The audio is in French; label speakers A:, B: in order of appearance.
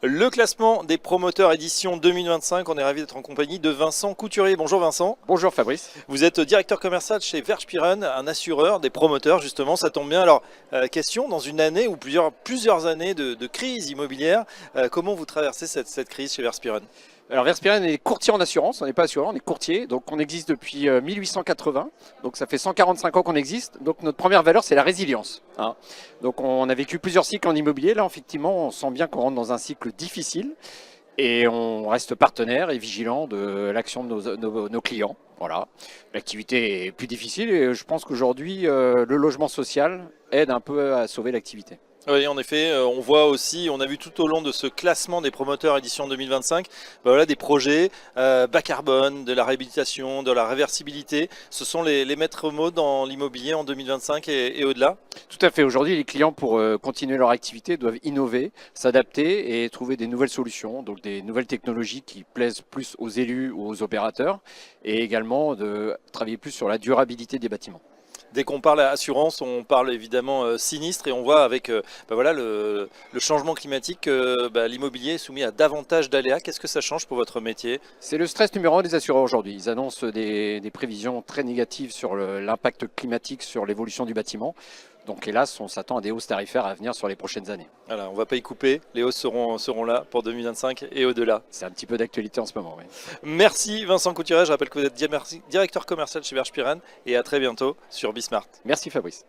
A: Le classement des promoteurs édition 2025, on est ravi d'être en compagnie de Vincent Couturier. Bonjour Vincent.
B: Bonjour Fabrice.
A: Vous êtes directeur commercial chez Verspiren, un assureur des promoteurs justement, ça tombe bien. Alors, question, dans une année ou plusieurs années de crise immobilière, comment vous traversez cette crise chez Verspiren?
B: Alors Verspiren est courtier en assurance, on n'est pas assureur, on est courtier, donc on existe depuis 1880, donc ça fait 145 ans qu'on existe, donc notre première valeur c'est la résilience. Donc on a vécu plusieurs cycles en immobilier, là effectivement on sent bien qu'on rentre dans un cycle difficile et on reste partenaire et vigilant de l'action de nos clients. Voilà. L'activité est plus difficile et je pense qu'aujourd'hui le logement social aide un peu à sauver l'activité.
A: Oui, en effet, on voit aussi, on a vu tout au long de ce classement des promoteurs édition 2025, voilà, des projets bas carbone, de la réhabilitation, de la réversibilité. Ce sont les maîtres mots dans l'immobilier en 2025 et au-delà.
B: Tout à fait. Aujourd'hui, les clients, pour continuer leur activité, doivent innover, s'adapter et trouver des nouvelles solutions, donc des nouvelles technologies qui plaisent plus aux élus ou aux opérateurs, et également de travailler plus sur la durabilité des bâtiments.
A: Dès qu'on parle assurance, on parle évidemment sinistre et on voit avec voilà, le changement climatique que l'immobilier est soumis à davantage d'aléas. Qu'est-ce que ça change pour votre métier?
B: C'est le stress numéro un des assureurs aujourd'hui. Ils annoncent des prévisions très négatives sur l'impact climatique sur l'évolution du bâtiment. Donc hélas, on s'attend à des hausses tarifaires à venir sur les prochaines années.
A: Voilà, on ne va pas y couper, les hausses seront là pour 2025 et au-delà.
B: C'est un petit peu d'actualité en ce moment, oui.
A: Merci Vincent Couturier, je rappelle que vous êtes directeur commercial chez Verspiren et à très bientôt sur Bismart.
B: Merci Fabrice.